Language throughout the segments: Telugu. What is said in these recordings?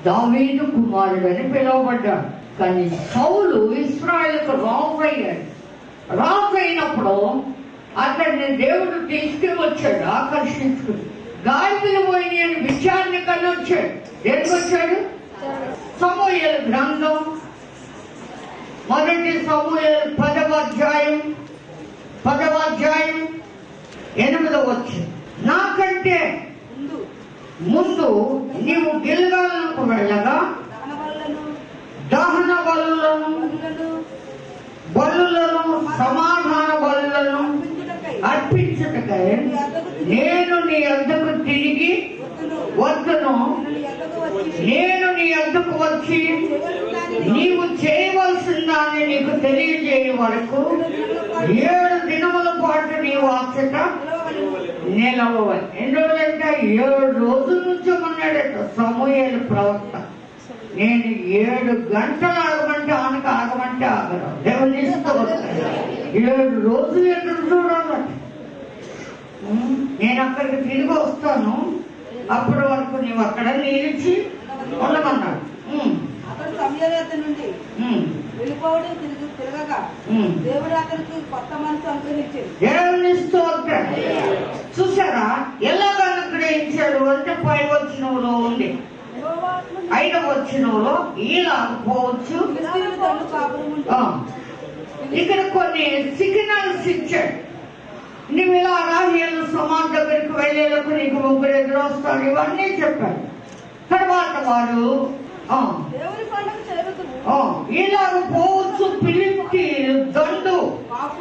దావీదు కుమారుడని పిలువబడ్డాడు. కానీ సౌలు ఇశ్రాయేలుకు రాజు అయ్యాడు. రాజు అయినప్పుడు అతన్ని దేవుడు తీసుకువచ్చాడు, ఆకర్షించుకుని. గాయకులు పోయి అని విచారణ కన్నా వచ్చాడు. దేనికి వచ్చాడు? సమూయేలు గ్రంథం మొదటి సమూయేలు 10వ అధ్యాయం 8వ వచనం. నాకంటే ముందు నీవు గిల్గాలుకు వెళ్ళగా దహన బలులను సమాధాన బలులను అర్పించుటకై నేను నీ యొద్దకు తిరిగి వద్దును. నేను నీ యొద్దకు వచ్చి నీవు చేయవలసిందాన్ని నీకు తెలియజేయ వరకు 7 దినముల పాటు నీవు అచ్చట నిలవాలి. ఎన్ని రోజులంటే 7 రోజుల నుంచి ఉన్నాడట సమూయేలు ప్రవక్త. నేను 7 గంటలు ఆగమంటే ఆగమంటే ఆగరు. దేవుని ఇస్తూ 7 రోజులు ఎదురు చూడాలట. నేను అక్కడికి తిరిగి వస్తాను, అప్పటి వరకు నీవు అక్కడ నిలిచి ఉండమన్నాడు. దేవుని స్తోత్రం. చూసారా ఎలాగ అనుగ్రహించాడు అంటే 5వ వచనంలో ఉంది. 5వ వచనంలో ఈలాగపోవచ్చు. ఇక్కడ కొన్ని సిగ్నల్స్ ఇచ్చాడు. నువ్వు ఇలా రాహేలు సమాజ్ దగ్గరికి వెళ్ళేలకు నీకు 3 ఎదురొస్తాడు, ఇవన్నీ చెప్పాడు. తర్వాత వాడు ఇలాగ పోవచ్చు. ఫిలిష్తీ దండు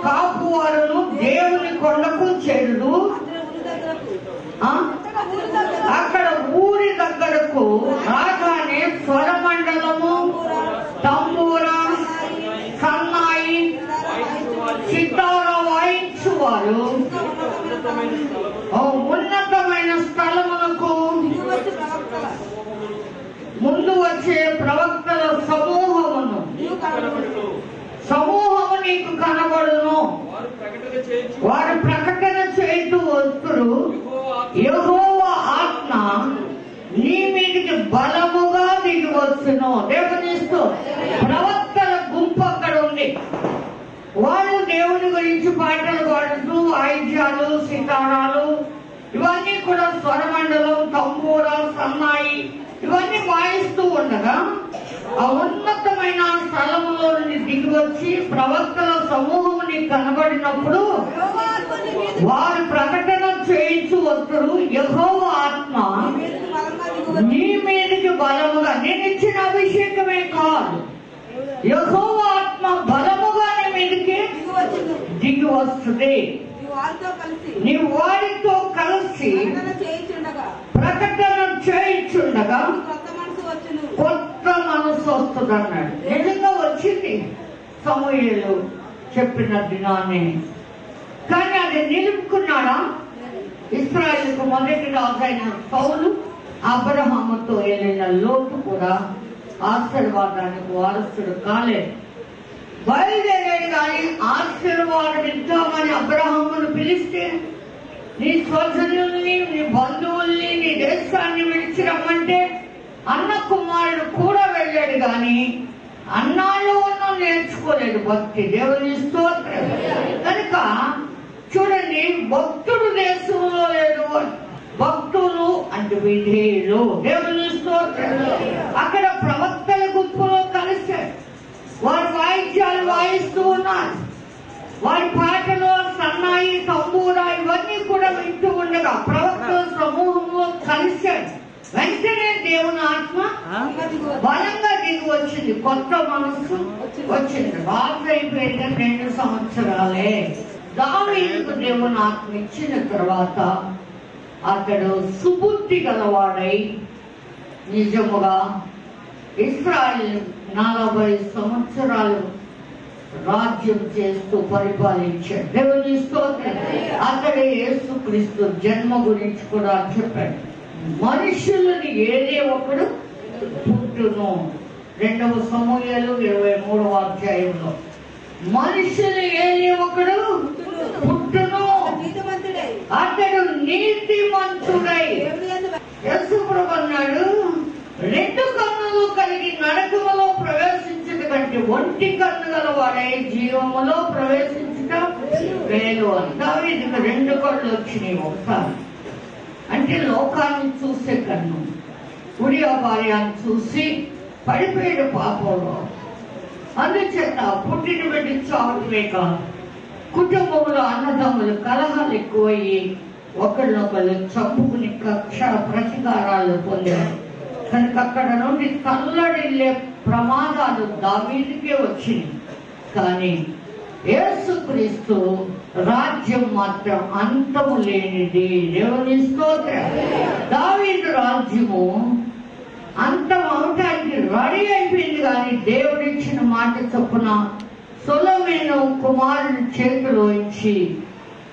కాపువారును దేవుని కొండకు చేరుదు. అక్కడ ఊరి దగ్గరకు రాగానే స్వరమండలము, తంబూర, సన్నాయి, సితార వాయించువారు ఉన్నతమైన స్థలములకు ముందు వచ్చే ప్రవక్తల సమూహము నీకు కనబడును. వారు ప్రకటన చేస్తూ వస్తురు. యెహోవా ఆత్మ నీ మీదికి బలముగా దిగి వచ్చును. దేవునిస్తూ ప్రవక్తల గుంపు అక్కడ ఉంది. వారు దేవుని గురించి పాటలు పాడుతూ వాయిద్యాలు, సితారాలు ఇవన్నీ కూడా స్వరమండలం, తంబూర, సన్నాయి ఇవన్నీ వాయిస్తూ ఉండగా ఆ ఉన్నతమైన స్థలములో నుండి దిగి వచ్చి ప్రవక్తల సమూహము నీకు కనబడినప్పుడు వారు ప్రకటన చేయించు వస్తురు. యెహోవా ఆత్మ నీ మీదకి బలముగా, నేను ఇచ్చిన అభిషేకమే కాదు, యెహోవా ఆత్మ బలముగా నీ మీదకి దిగి వస్తుంది. నీవు వారితో కలిసి ప్రకటన చేయించుండగా కొత్త మనసు వస్తుంది అన్నాడు. నిజంగా వచ్చింది సమూయేలు చెప్పిన దినాన్ని. కానీ అది నిలుపుకున్నాడా? ఇశ్రాయేలుకు మొదటి రాజు అయిన సౌలు అబ్రహాముతో వెళ్ళిన లోతు కూడా ఆశీర్వాదానికి వారసుడు కాలేదు. బయలుదేరాడు కానీ ఆశీర్వాదం ఇద్దామని అబ్రహామును పిలిస్తే నీ స్వజనుల్ని, నీ బంధువుల్ని, నీ దేశాన్ని విడిచి రమ్మంటే అన్న కుమారుడు కూడా వెళ్ళాడు కానీ అన్నాళ్ళు నేర్చుకోలేదు భక్తి. దేవుని స్తోత్రం. కనుక చూడండి, భక్తుడు దేశంలో లేదు, భక్తులు అంటే విధేయులు. దేవుని స్తోత్రం. అక్కడ ప్రవక్తల గుంపులో కలిశారు. వారు వాయిద్యాలు వాయిస్తూ ఉన్నారు. వారి పాటలు, సన్నాయి, తంబూరా ఇవన్నీ కూడా వింటూ ఉండగా ప్రవక్తల సమూహంలో కలిశారు. వెంటనే దేవుని ఆత్మ బలంగా దిగి వచ్చింది. కొత్త మనసు వచ్చింది. రాజు అయిపోయిన 2 సంవత్సరాలే దావీదుకు దేవుని ఆత్మ ఇచ్చిన తర్వాత అతడు సుబుద్ధి గలవాడై నిజముగా ఇశ్రాయేలు 40 సంవత్సరాలు రాజ్యం చేస్తూ పరిపాలించాడు. దేవుని స్తోత్రం. అతడే యేసుక్రీస్తు జన్మ గురించి కూడా చెప్పాడు. మనుషులని ఏదే ఒకడు పుట్టును. 2వ సమూయేలు 23వ అధ్యాయంలో మనుషులు ఏదే ఒకడు పుట్టును, అతడు నీతిమంతుడై. యేసు ప్రభు అన్నాడు, 2 కన్నులు కలిగి నరకములో ప్రవేశించట కంటే ఒంటి కన్ను గలవాడే జీవములో ప్రవేశించట మేలు అని. దావీదుకు 2 కళ్ళు వచ్చినాయి ఒకసారి. అంటే లోకాన్ని చూసే కన్ను, ఉరియా భార్యను చూసి పడిపోయాడు పాపంలో. అందుచేత పుట్టిన బిడ్డ చావటమే కాదు, కుటుంబంలో అన్నదమ్ములు కలహాలు ఎక్కువయ్యి ఒకళ్ళొకళ్ళు చంపుకుని కక్ష ప్రతీకారాలు పొందారు. కనుక అక్కడ నుండి తల్లడిల్లే ప్రమాదాలు దావీదుకే వచ్చింది. కానీ యేసుక్రీస్తు రాజ్యం మాత్రం అంతము లేనిది. దేవుని స్తోత్రం. దావీదు రాజ్యము అంతం అవటానికి రెడీ అయిపోయింది. కానీ దేవుడిచ్చిన మాట చొప్పున సొలొమోను కుమారుని చేతిలో ఇచ్చి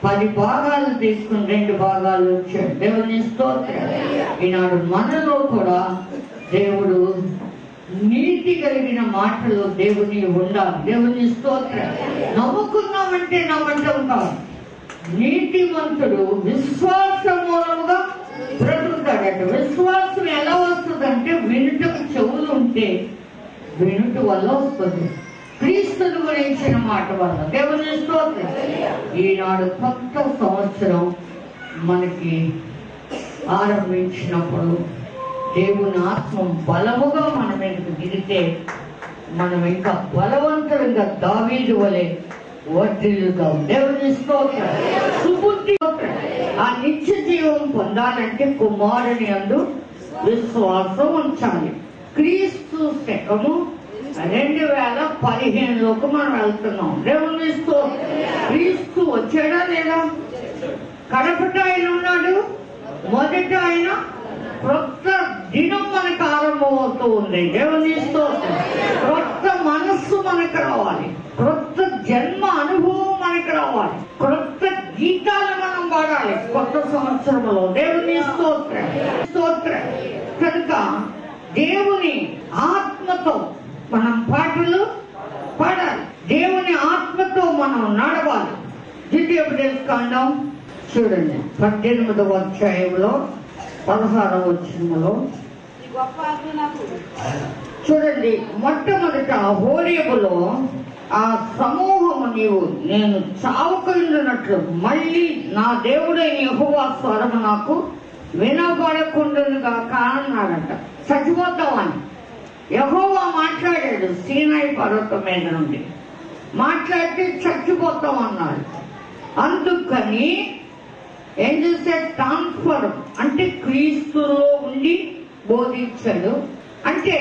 10 భాగాలు తీసుకుని 2 భాగాలు వచ్చాడు. దేవుని స్తోత్రం. ఈనాడు మనలో కూడా దేవుడు నీతి కలిగిన మాటలు దేవుని ఉండాలి. దేవుని స్తోత్రం. నమ్ముకున్నామంటే నమ్మటం కాదు. నీతిమంతుడు విశ్వాస మూలముగా బ్రతుకుతాడట. విశ్వాసం ఎలా వస్తుందంటే వినుటకు చెవులు ఉంటే వినుట వల్ల వస్తుంది, క్రీస్తుని గురించిన మాట వల్ల. దేవుని స్తోత్రం. ఈనాడు కొత్త సంవత్సరం మనకి ఆరంభించినప్పుడు దేవుని ఆత్మ బలముగా మన మీదకు దిగితే మనం ఇంకా బలవంతులంగా దావీదు వలె వర్ధిల్లుతాం. దేవుని స్తోత్రం. సుబుద్ధి. ఆ నిత్య జీవం పొందాలంటే కుమారుని యందు విశ్వాసం ఉంచాలి. క్రీస్తు శకము 2015లోకి మనం వెళ్తున్నాం. దేవుని స్తోత్రం. క్రీస్తు వచ్చాడా లేదా? కడపట ఆయన ఉన్నాడు. మొదట ఆయన క్రొత్త దినం మనకు ఆరంభమవుతూ ఉంది. దేవుని స్తోత్రం. క్రొత్త మనస్సు మనకు రావాలి, క్రొత్త జన్మ అనుభవం మనకు రావాలి, క్రొత్త గీతాలు మనం పాడాలి కొత్త సంవత్సరంలో. దేవుని స్తోత్రం. స్తోత్రం. కనుక దేవుని ఆత్మతో మనం పాటలు పాడాలి, దేవుని ఆత్మతో మనం నడవాలి. ద్వితీయోపదేశకాండం చూడండి 18వ అధ్యాయంలో 16వ వచనంలో చూడండి. మొట్టమొదట హోరేబులో ఆ సమూహము నేను చావకుండునట్లు మళ్ళీ నా దేవుడైన యెహోవా స్వరము నాకు వినబడకుండునుగాక అన్నాడట. చచ్చిపోతామని యెహోవా మాట్లాడాడు సీనాయి పర్వతం మీద నుండి. మాట్లాడితే చచ్చిపోతాం అన్నాడు. అందుకని ఏం చేశాడు? ట్రాన్స్ఫర్ అంటే క్రీస్తులో ఉండి బోధించాడు. అంటే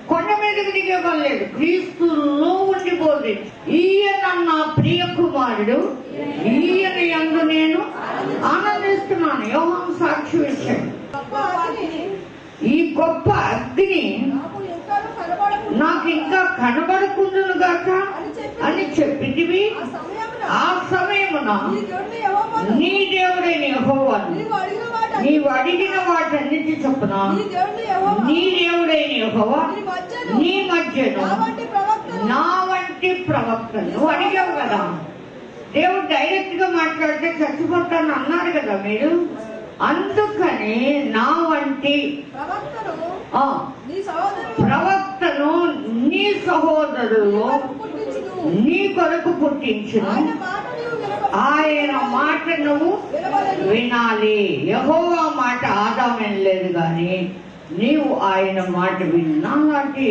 కొండ మీదకి దిగలేదు, క్రీస్తులో ఉండి బోధించు. ఈయన నా ప్రియ కుమారుడు, ఈయన యందు నేను ఆనందిస్తున్నాను. యోహాను సాక్షి ఇచ్చాడు. ఈ గొప్ప అగ్ని నాకు ఇంకా కనబడకుండునుగాక అని చెప్పింది. ఆ సమయమున నీ దేవుడైన యెహోవాను నీవు అడిగిన వాటన్నిటి చొప్పున నీ దేవుడైన యెహోవా నీ మధ్యను నా వంటి ప్రవక్తను. నువ్వు అడిగావు కదా, దేవుడు డైరెక్ట్ గా మాట్లాడితే చచ్చిపోతాను అన్నారు కదా మీరు. అందుకని నా వంటి ప్రవక్తను నీ సహోదరులు నీ కొరకు పుట్టించును, ఆయన మాట నువ్వు వినాలి. యెహోవా మాట ఆదాము వినలేదు గాని నీవు ఆయన మాట విన్నా. లాంటి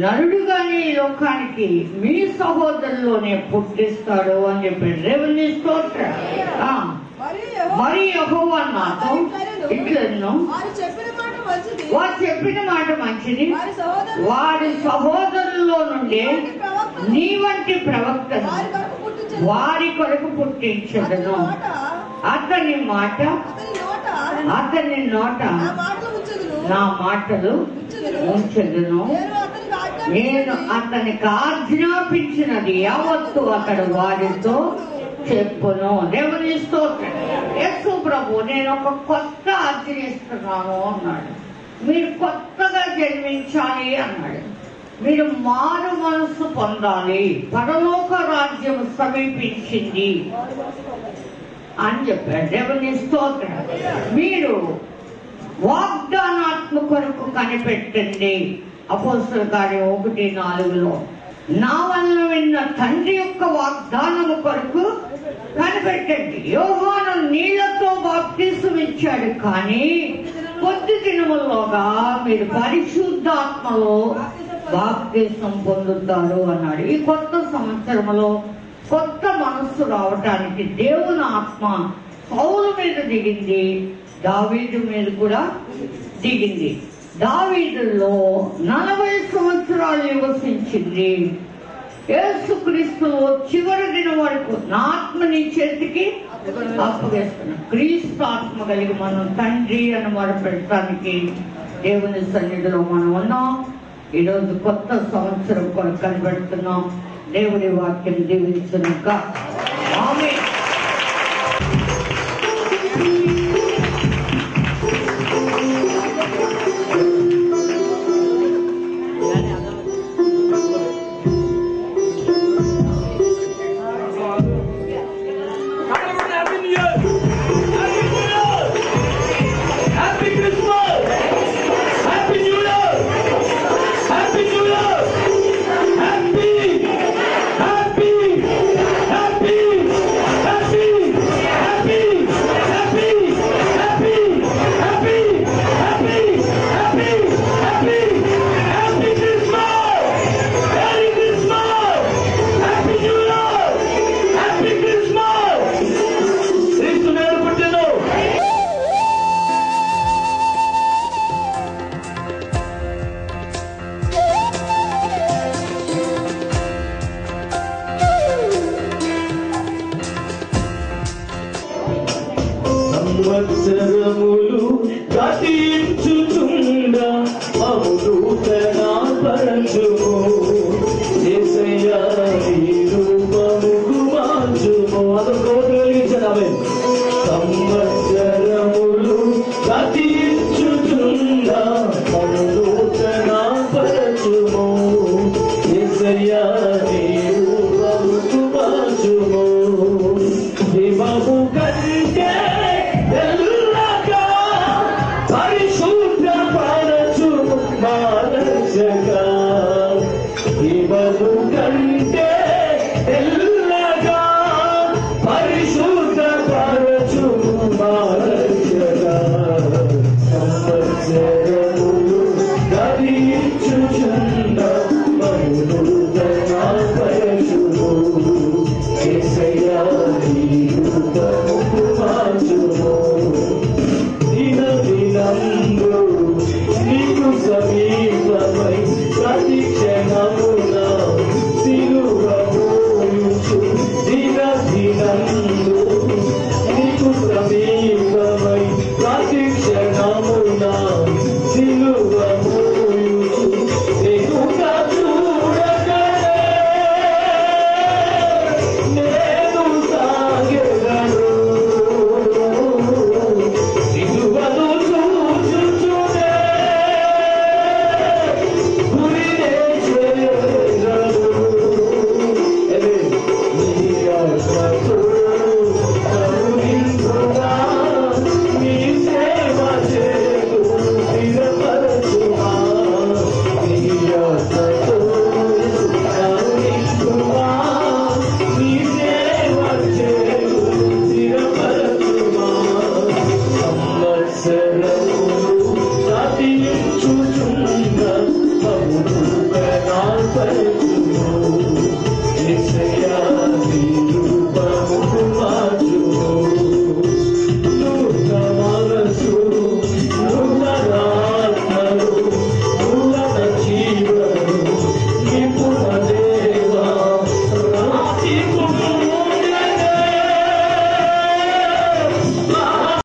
నరుడు గాని ఈ లోకానికి మీ సహోదరులోనే పుట్టిస్తాడు అని చెప్పాడు. దేవుని స్తోత్రం. మరి యెహోవా నాతో ఇట్లను వారు చెప్పిన మాట మంచిది, వారి సహోదరుల్లో నుండి నీ వంటి ప్రవక్తను వారి కొరకు పుట్టించదను. అతని మాట అతని నోట నా మాటలు ఉంచదును. నేను అతనికి ఆజ్ఞాపించినది యావత్తు అతడు వారితో చెప్పును. దేవుని స్తోత్రం. యేసు ప్రభు నేను ఒక కొత్త ఆచరిస్తున్నాను అన్నాడు. మీరు కొత్తగా జన్మించాలి అన్నాడు. మీరు మారు మనసు పొందాలి, పరలోక రాజ్యం సమీపించింది అని చెప్పాడు. దేవుని స్తోత్రం. మీరు వాగ్దానాత్మ కొరకు కనిపెట్టండి. అపోస్తలుల కార్యం 1:4 నా వల్ల విన్న తండ్రి యొక్క వాగ్దానము కొరకు కనిపెట్టండి. యోహాను నీళ్లతో బాప్తిసం ఇచ్చాడు, కానీ కొద్ది దినముల్లోగా మీరు పరిశుద్ధాత్మలో బాప్తిసం పొందుతారు అన్నాడు. ఈ కొత్త సంవత్సరంలో కొత్త మనస్సు రావటానికి దేవుని ఆత్మ పౌలు మీద దిగింది, దావీదు మీద కూడా దిగింది. దావీదులో 40 సంవత్సరాలు నివసించింది. యేసుక్రీస్తులో చివరి దినం వరకు నా ఆత్మ నీ చేతికి అప్పగిస్తున్నాను. క్రీస్తు ఆత్మ కలిగి మనం తండ్రి అని మొదలుపెట్టడానికి దేవుని సన్నిధిలో మనం ఉన్నాం. ఈరోజు కొత్త సంవత్సరం కొరకు కనిపెడుతున్నాం. దేవుడి వాక్యం దీవించుగాక. ఆమేన్. సంవత్సరములు గతించుచుండా అవధూతన పరచుము, యేసయ్యా నీ రూపముకు మార్చుము.